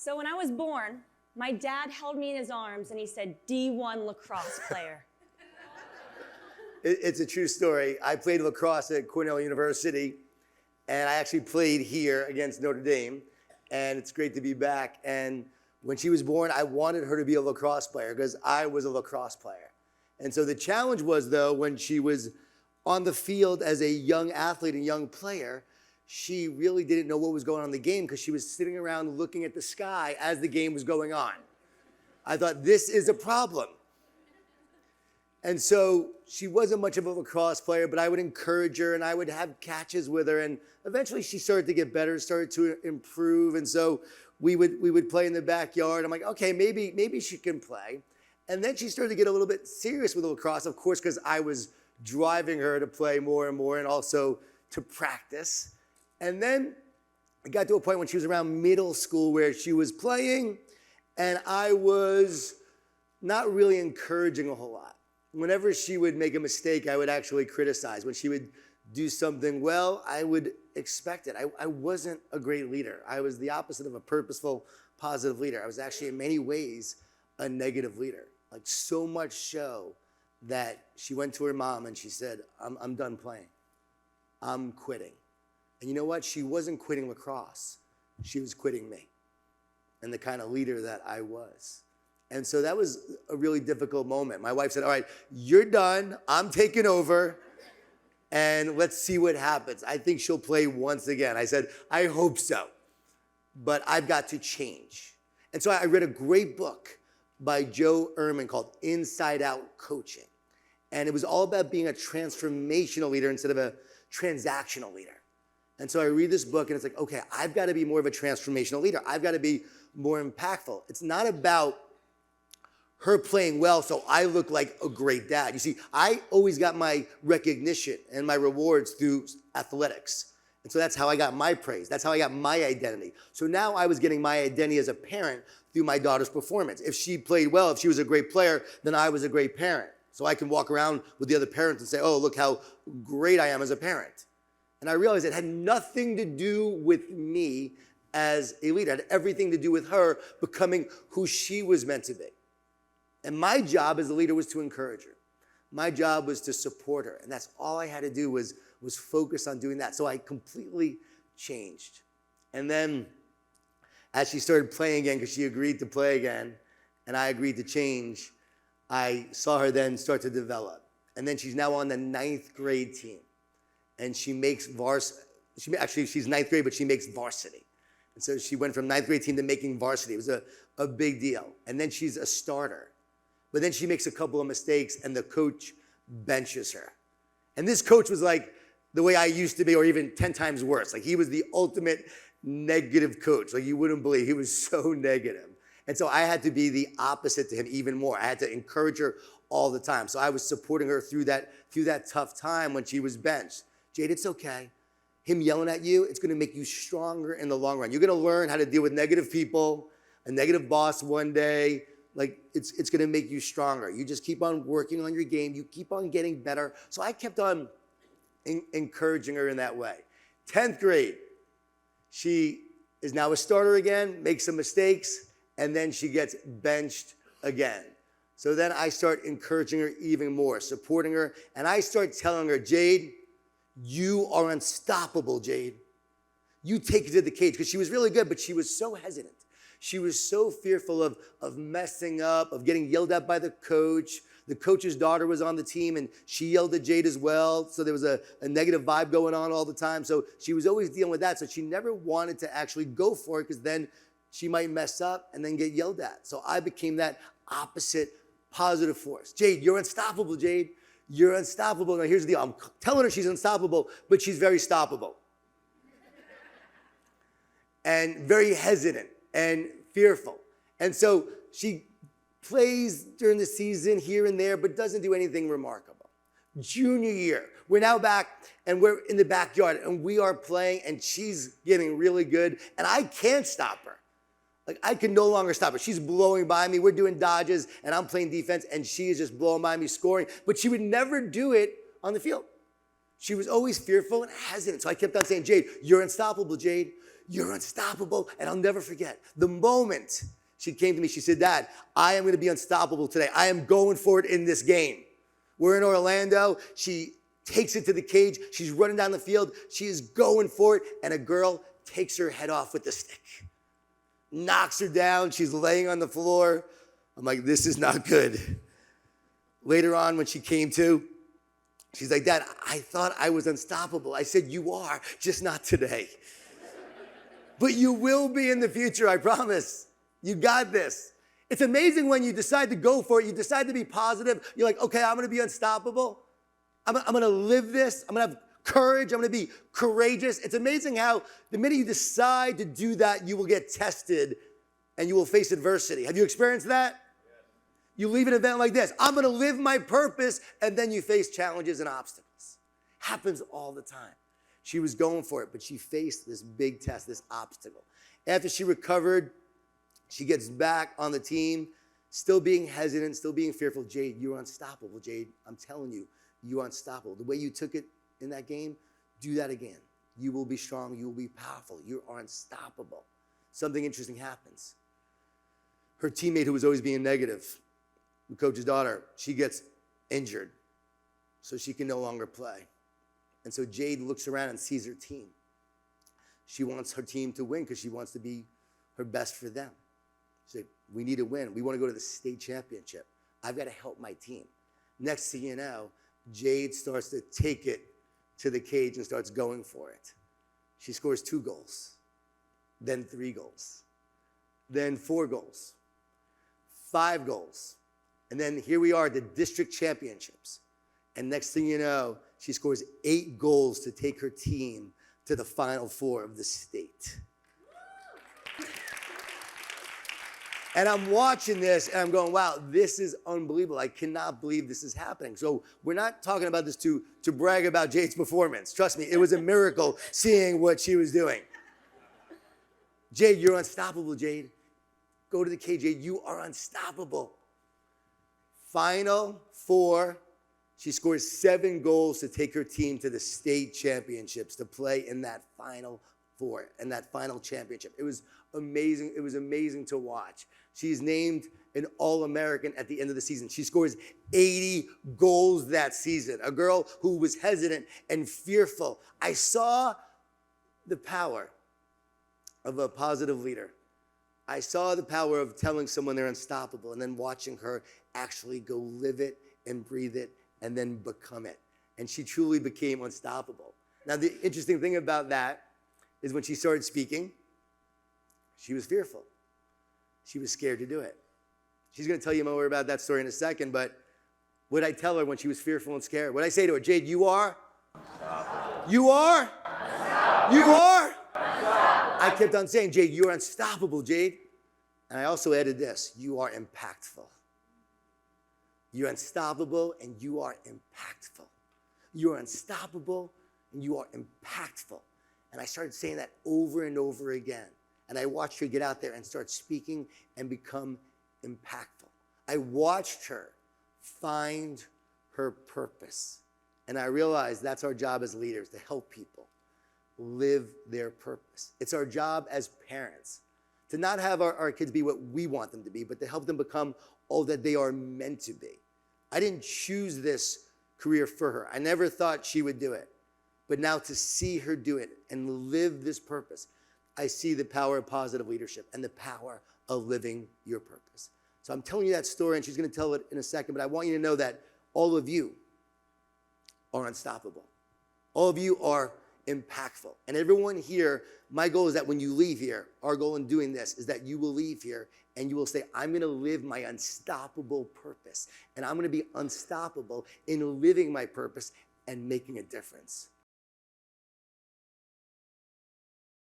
So when I was born, my dad held me in his arms and he said, D1 lacrosse player. It's a true story. I played lacrosse at Cornell University, and I actually played here against Notre Dame, and it's great to be back. And when she was born, I wanted her to be a lacrosse player because I was a lacrosse player. And so the challenge was, though, when she was on the field as a young athlete and young player, she really didn't know what was going on in the game because she was sitting around looking at the sky as the game was going on. I thought, this is a problem. And so she wasn't much of a lacrosse player, but I would encourage her and I would have catches with her. And eventually she started to get better, started to improve. And so we would play in the backyard. I'm like, okay, maybe she can play. And then she started to get a little bit serious with lacrosse, of course, because I was driving her to play more and more and also to practice. And then it got to a point when she was around middle school where she was playing and I was not really encouraging a whole lot. Whenever she would make a mistake, I would actually criticize. When she would do something well, I would expect it. I wasn't a great leader. I was the opposite of a purposeful, positive leader. I was actually in many ways a negative leader. Like so much so that she went to her mom and she said, I'm done playing. I'm quitting. And you know what? She wasn't quitting lacrosse. She was quitting me and the kind of leader that I was. And so that was a really difficult moment. My wife said, all right, you're done. I'm taking over. And let's see what happens. I think she'll play once again. I said, I hope so. But I've got to change. And so I read a great book by Joe Ehrman called Inside Out Coaching. And it was all about being a transformational leader instead of a transactional leader. And so I read this book and it's like, okay, I've got to be more of a transformational leader. I've got to be more impactful. It's not about her playing well so I look like a great dad. You see, I always got my recognition and my rewards through athletics. And so that's how I got my praise. That's how I got my identity. So now I was getting my identity as a parent through my daughter's performance. If she played well, if she was a great player, then I was a great parent. So I can walk around with the other parents and say, oh, look how great I am as a parent. And I realized it had nothing to do with me as a leader. It had everything to do with her becoming who she was meant to be. And my job as a leader was to encourage her. My job was to support her. And that's all I had to do was focus on doing that. So I completely changed. And then as she started playing again, because she agreed to play again, and I agreed to change, I saw her then start to develop. And then she's now on the 9th grade team. And she makes varsity. Actually, she's 9th grade, but she makes varsity. And so she went from 9th grade team to making varsity. It was a big deal. And then she's a starter. But then she makes a couple of mistakes, and the coach benches her. And this coach was like the way I used to be, or even 10 times worse. Like he was the ultimate negative coach. Like you wouldn't believe. He was so negative. And so I had to be the opposite to him even more. I had to encourage her all the time. So I was supporting her through that tough time when she was benched. Jade, it's okay. Him yelling at you, it's going to make you stronger in the long run. You're going to learn how to deal with negative people, a negative boss one day. Like it's going to make you stronger. You just keep on working on your game. You keep on getting better. So I kept on encouraging her in that way. 10th grade, she is now a starter again, makes some mistakes, and then she gets benched again. So then I start encouraging her even more, supporting her, and I start telling her, Jade, you are unstoppable, Jade. You take it to the cage, because she was really good, but she was so hesitant. She was so fearful of messing up, of getting yelled at by the coach. The coach's daughter was on the team, and she yelled at Jade as well. So there was a negative vibe going on all the time. So she was always dealing with that. So she never wanted to actually go for it because then she might mess up and then get yelled at. So I became that opposite positive force. Jade, you're unstoppable, Jade. You're unstoppable. Now here's the deal. I'm telling her she's unstoppable, but she's very stoppable. And very hesitant and fearful. And so she plays during the season here and there, but doesn't do anything remarkable. Junior year, we're now back and we're in the backyard and we are playing and she's getting really good and I can't stop her. Like I can no longer stop her. She's blowing by me. We're doing dodges and I'm playing defense and she is just blowing by me scoring, but she would never do it on the field. She was always fearful and hesitant. So I kept on saying, Jade, you're unstoppable, Jade. you're unstoppable. And I'll never forget the moment she came to me. She said, Dad, I am going to be unstoppable today. I am going for it in this game. We're in Orlando. She takes it to the cage. She's running down the field. She is going for it. And a girl takes her head off with the stick, knocks her down. She's laying on the floor. I'm like, this is not good. Later on, when she came to, she's like, Dad, I thought I was unstoppable. I said, you are, just not today. But you will be in the future, I promise. You got this. It's amazing when you decide to go for it. You decide to be positive. You're like, okay, I'm going to be unstoppable. I'm going to live this. I'm going to have courage. I'm going to be courageous. It's amazing how the minute you decide to do that, you will get tested and you will face adversity. Have you experienced that? You leave an event like this. I'm going to live my purpose, and then you face challenges and obstacles. Happens all the time. She was going for it, but she faced this big test, this obstacle. After she recovered, she gets back on the team, still being hesitant, still being fearful. Jade, you're unstoppable, Jade. I'm telling you, you're unstoppable. The way you took it in that game, do that again. You will be strong. You will be powerful. You are unstoppable. Something interesting happens. Her teammate, who was always being negative, the coach's daughter, she gets injured, so she can no longer play. And so Jade looks around and sees her team. She wants her team to win because she wants to be her best for them. She's like, we need to win. We want to go to the state championship. I've got to help my team. Next thing you know, Jade starts to take it to the cage and starts going for it. She scores 2 goals, then 3 goals, then 4 goals, 5 goals. And then here we are at the district championships. And next thing you know, she scores 8 goals to take her team to the Final Four of the state. And I'm watching this and I'm going, wow, this is unbelievable. I cannot believe this is happening. So we're not talking about this to brag about Jade's performance. Trust me, it was a miracle seeing what she was doing. Jade, you're unstoppable, Jade. Go to the cage, Jade. You are unstoppable. Final Four, she scores 7 goals to take her team to the state championships to play in that Final Four and that final championship. It was amazing. It was amazing to watch. She's named an All-American at the end of the season. She scores 80 goals that season. A girl who was hesitant and fearful. I saw the power of a positive leader. I saw the power of telling someone they're unstoppable and then watching her actually go live it and breathe it and then become it. And she truly became unstoppable. Now, the interesting thing about that is when she started speaking, she was fearful. She was scared to do it. She's going to tell you more about that story in a second, but what did I tell her when she was fearful and scared? What did I say to her? Jade, you are? Unstoppable. You are? Unstoppable. You are? Unstoppable. I kept on saying, Jade, you're unstoppable, Jade. And I also added this, you are impactful. You're unstoppable and you are impactful. You are unstoppable and you are impactful. And I started saying that over and over again. And I watched her get out there and start speaking and become impactful. I watched her find her purpose. And I realized that's our job as leaders, to help people live their purpose. It's our job as parents to not have our kids be what we want them to be, but to help them become all that they are meant to be. I didn't choose this career for her. I never thought she would do it. But now to see her do it and live this purpose, I see the power of positive leadership and the power of living your purpose. So I'm telling you that story, and she's going to tell it in a second, but I want you to know that all of you are unstoppable. All of you are impactful. And everyone here, my goal is that when you leave here, our goal in doing this is that you will leave here and you will say, I'm going to live my unstoppable purpose. And I'm going to be unstoppable in living my purpose and making a difference.